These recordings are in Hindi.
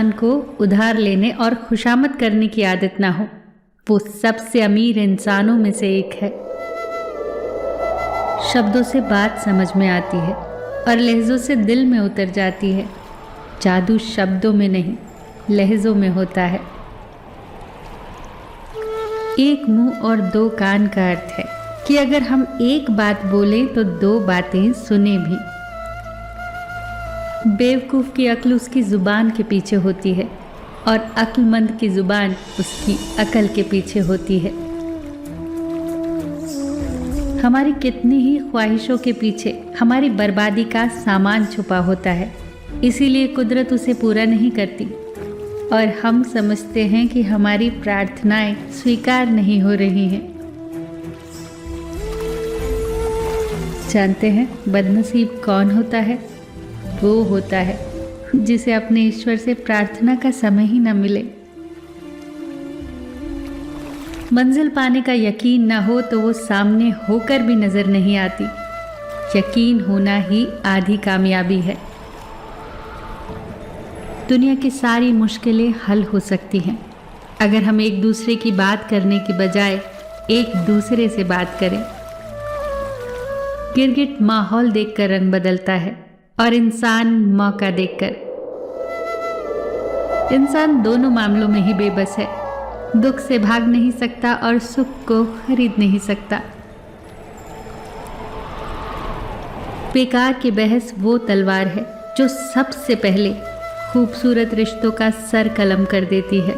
इंसान को उधार लेने और खुशामद करने की आदत ना हो, वो सबसे अमीर इंसानों में से एक है। शब्दों से बात समझ में आती है और लहजों से दिल में उतर जाती है। जादू शब्दों में नहीं, लहजों में होता है। एक मुंह और दो कान का अर्थ है कि अगर हम एक बात बोलें तो दो बातें सुने भी। बेवकूफ़ की अक्ल उसकी ज़ुबान के पीछे होती है और अक्लमंद की ज़ुबान उसकी अकल के पीछे होती है। हमारी कितनी ही ख्वाहिशों के पीछे हमारी बर्बादी का सामान छुपा होता है, इसीलिए कुदरत उसे पूरा नहीं करती और हम समझते हैं कि हमारी प्रार्थनाएं स्वीकार नहीं हो रही हैं। जानते हैं बदनसीब कौन होता है? वो होता है जिसे अपने ईश्वर से प्रार्थना का समय ही न मिले। मंजिल पाने का यकीन ना हो तो वो सामने होकर भी नजर नहीं आती। यकीन होना ही आधी कामयाबी है। दुनिया की सारी मुश्किलें हल हो सकती हैं अगर हम एक दूसरे की बात करने की बजाय एक दूसरे से बात करें। गिरगिट माहौल देखकर रंग बदलता है और इंसान मौका देखकर। इंसान दोनों मामलों में ही बेबस है, दुख से भाग नहीं सकता और सुख को खरीद नहीं सकता। बेकार की बहस वो तलवार है जो सबसे पहले खूबसूरत रिश्तों का सर कलम कर देती है।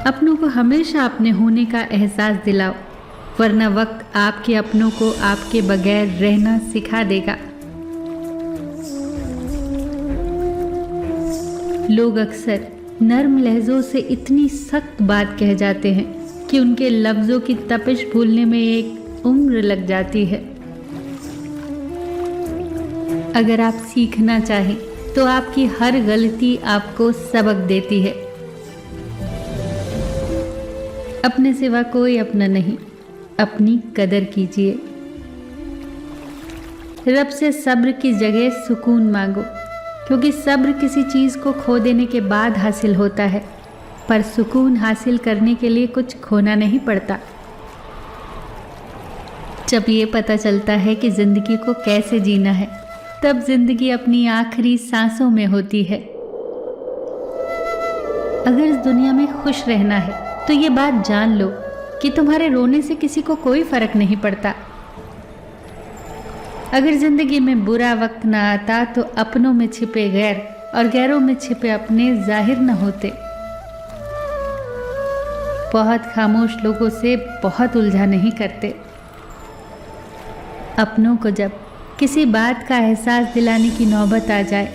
अपनों को हमेशा अपने होने का एहसास दिलाओ, वरना वक्त आपके अपनों को आपके बगैर रहना सिखा देगा। लोग अक्सर नर्म लहजों से इतनी सख्त बात कह जाते हैं कि उनके लफ्जों की तपिश भूलने में एक उम्र लग जाती है। अगर आप सीखना चाहें तो आपकी हर गलती आपको सबक देती है। अपने सिवा कोई अपना नहीं, अपनी कदर कीजिए। रब से सब्र की जगह सुकून मांगो, क्योंकि सब्र किसी चीज़ को खो देने के बाद हासिल होता है, पर सुकून हासिल करने के लिए कुछ खोना नहीं पड़ता। जब ये पता चलता है कि ज़िंदगी को कैसे जीना है, तब ज़िंदगी अपनी आखिरी सांसों में होती है। अगर इस दुनिया में खुश रहना है तो ये बात जान लो कि तुम्हारे रोने से किसी को कोई फर्क नहीं पड़ता। अगर जिंदगी में बुरा वक्त ना आता तो अपनों में छिपे गैर और गैरों में छिपे अपने जाहिर न होते। बहुत खामोश लोगों से बहुत उलझा नहीं करते। अपनों को जब किसी बात का एहसास दिलाने की नौबत आ जाए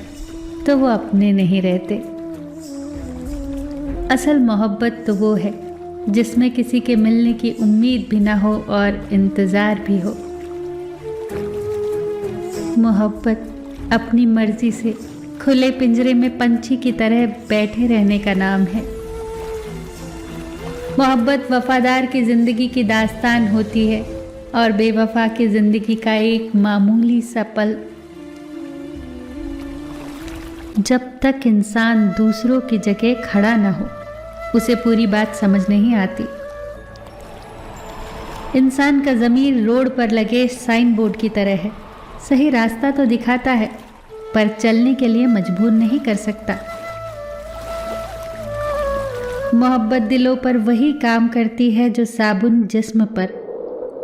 तो वो अपने नहीं रहते। असल मोहब्बत तो वो है जिसमें किसी के मिलने की उम्मीद भी ना हो और इंतज़ार भी हो। मोहब्बत अपनी मर्जी से खुले पिंजरे में पंछी की तरह बैठे रहने का नाम है। मोहब्बत वफादार की ज़िंदगी की दास्तान होती है और बेवफा की ज़िंदगी का एक मामूली सा पल। जब तक इंसान दूसरों की जगह खड़ा न हो, उसे पूरी बात समझ नहीं आती। इंसान का ज़मीर रोड पर लगे साइन बोर्ड की तरह है, सही रास्ता तो दिखाता है पर चलने के लिए मजबूर नहीं कर सकता। मोहब्बत दिलों पर वही काम करती है जो साबुन जिस्म पर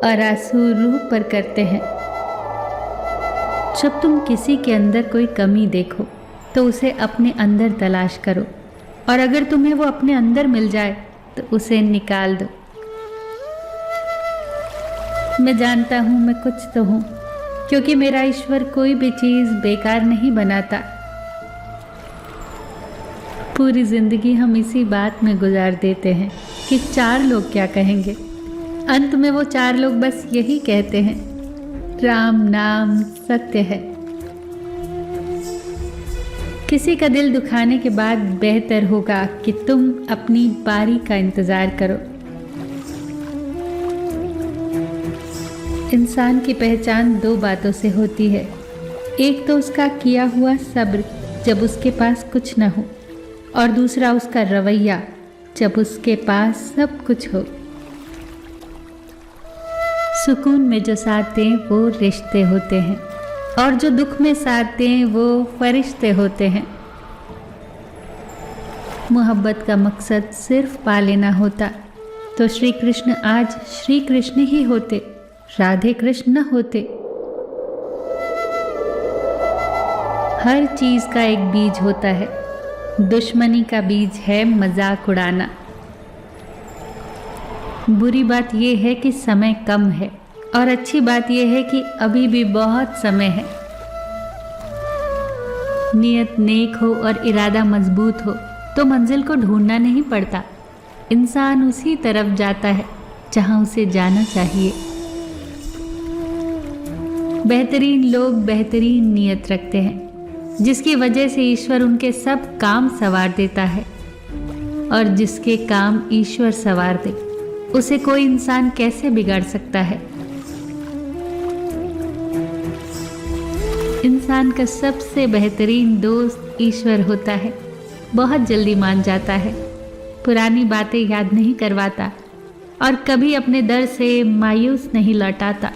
और आंसू रूह पर करते हैं। जब तुम किसी के अंदर कोई कमी देखो तो उसे अपने अंदर तलाश करो, और अगर तुम्हें वो अपने अंदर मिल जाए तो उसे निकाल दो। मैं जानता हूँ मैं कुछ तो हूँ, क्योंकि मेरा ईश्वर कोई भी चीज़ बेकार नहीं बनाता। पूरी ज़िंदगी हम इसी बात में गुजार देते हैं कि 4 लोग क्या कहेंगे। अंत में वो 4 लोग बस यही कहते हैं, राम नाम सत्य है। किसी का दिल दुखाने के बाद बेहतर होगा कि तुम अपनी बारी का इंतज़ार करो। इंसान की पहचान 2 बातों से होती है, एक तो उसका किया हुआ सब्र जब उसके पास कुछ न हो, और दूसरा उसका रवैया जब उसके पास सब कुछ हो। सुकून में जो साथ दें वो रिश्ते होते हैं, और जो दुख में साथ दें वो फरिश्ते होते हैं। मोहब्बत का मकसद सिर्फ पा लेना होता तो श्री कृष्ण आज श्री कृष्ण ही होते, राधे कृष्ण न होते। हर चीज का एक बीज होता है, दुश्मनी का बीज है मजाक उड़ाना। बुरी बात यह है कि समय कम है, और अच्छी बात यह है कि अभी भी बहुत समय है। नियत नेक हो और इरादा मजबूत हो तो मंजिल को ढूंढना नहीं पड़ता, इंसान उसी तरफ जाता है जहां उसे जाना चाहिए। बेहतरीन लोग बेहतरीन नियत रखते हैं, जिसकी वजह से ईश्वर उनके सब काम संवार देता है, और जिसके काम ईश्वर संवार दे उसे कोई इंसान कैसे बिगाड़ सकता है। इंसान का सबसे बेहतरीन दोस्त ईश्वर होता है, बहुत जल्दी मान जाता है, पुरानी बातें याद नहीं करवाता और कभी अपने दर से मायूस नहीं लौटाता।